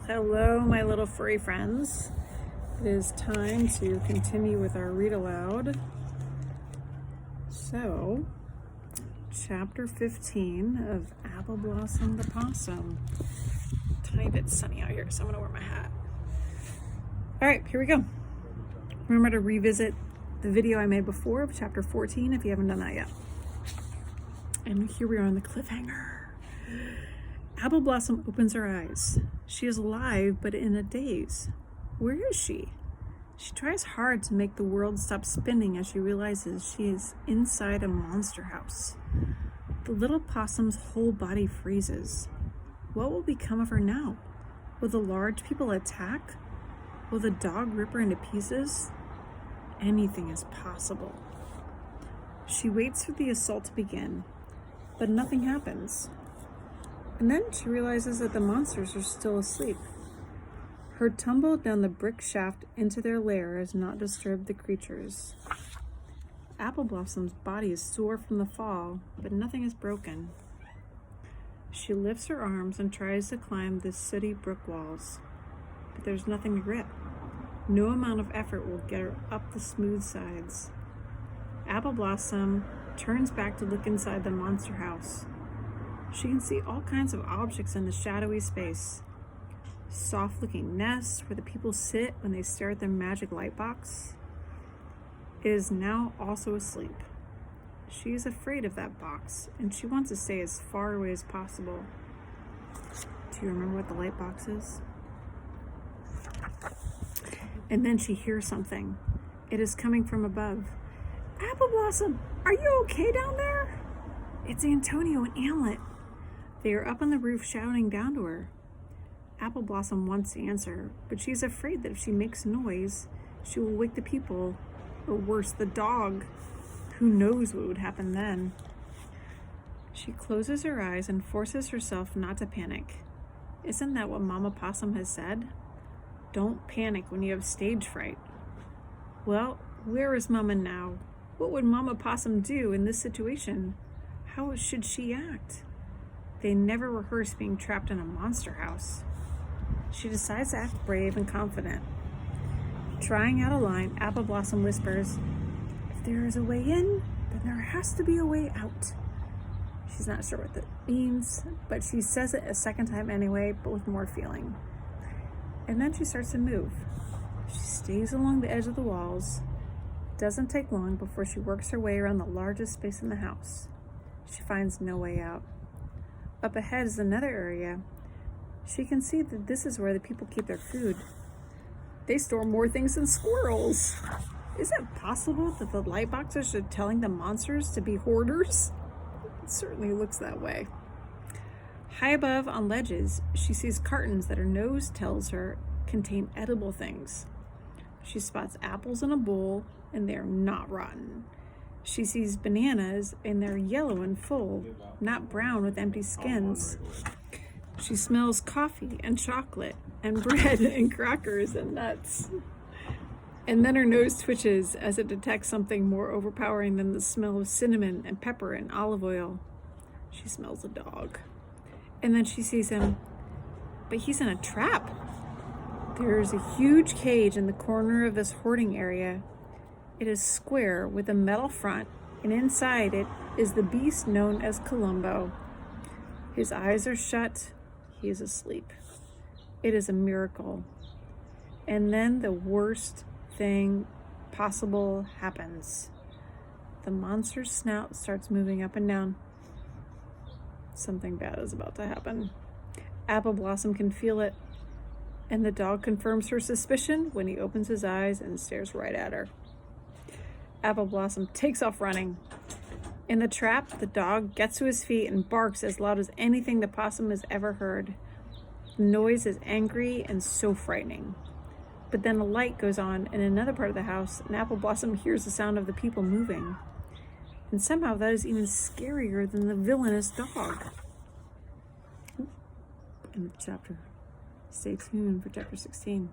Hello, my little furry friends. It is time to continue with our read aloud. So, chapter 15 of Apple Blossom the Possum. Tiny bit sunny out here, so I'm gonna wear my hat. All right, here we go. Remember to revisit the video I made before of chapter 14 if you haven't done that yet. And here we are on the cliffhanger. Apple Blossom opens her eyes. She is alive, but in a daze. Where is she? She tries hard to make the world stop spinning as she realizes she is inside a monster house. The little possum's whole body freezes. What will become of her now? Will the large people attack? Will the dog rip her into pieces? Anything is possible. She waits for the assault to begin, but nothing happens. And then she realizes that the monsters are still asleep. Her tumble down the brick shaft into their lair has not disturbed the creatures. Apple Blossom's body is sore from the fall, but nothing is broken. She lifts her arms and tries to climb the sooty brick walls, but there's nothing to grip. No amount of effort will get her up the smooth sides. Apple Blossom turns back to look inside the monster house. She can see all kinds of objects in the shadowy space. Soft-looking nests where the people sit when they stare at their magic light box. It is now also asleep. She is afraid of that box, and she wants to stay as far away as possible. Do you remember what the light box is? And then she hears something. It is coming from above. Apple Blossom, are you okay down there? It's Antonio and Amlet. They are up on the roof shouting down to her. Apple Blossom wants to answer, but she's afraid that if she makes noise, she will wake the people, or worse, the dog. Who knows what would happen then? She closes her eyes and forces herself not to panic. Isn't that what Mama Possum has said? Don't panic when you have stage fright. Well, where is Mama now? What would Mama Possum do in this situation? How should she act? They never rehearse being trapped in a monster house. She decides to act brave and confident. Trying out a line, Apple Blossom whispers, "If there is a way in, then there has to be a way out." She's not sure what that means, but she says it a second time anyway, but with more feeling. And then she starts to move. She stays along the edge of the walls. It doesn't take long before she works her way around the largest space in the house. She finds no way out. Up ahead is another area. She can see that this is where the people keep their food. They store more things than squirrels. Is it possible that the light boxes are telling the monsters to be hoarders? It certainly looks that way. High above on ledges, she sees cartons that her nose tells her contain edible things. She spots apples in a bowl, and they're not rotten. She sees bananas, and they're yellow and full, not brown with empty skins. She smells coffee and chocolate and bread and crackers and nuts. And then her nose twitches as it detects something more overpowering than the smell of cinnamon and pepper and olive oil. She smells a dog. And then she sees him, but he's in a trap. There's a huge cage in the corner of this hoarding area. It is square with a metal front, and inside it is the beast known as Columbo. His eyes are shut. He is asleep. It is a miracle. And then the worst thing possible happens. The monster's snout starts moving up and down. Something bad is about to happen. Apple Blossom can feel it, and the dog confirms her suspicion when he opens his eyes and stares right at her. Apple Blossom takes off running. In the trap, the dog gets to his feet and barks as loud as anything the possum has ever heard. The noise is angry and so frightening. But then a light goes on in another part of the house, and Apple Blossom hears the sound of the people moving. And somehow that is even scarier than the villainous dog. End of the chapter. Stay tuned for chapter 16.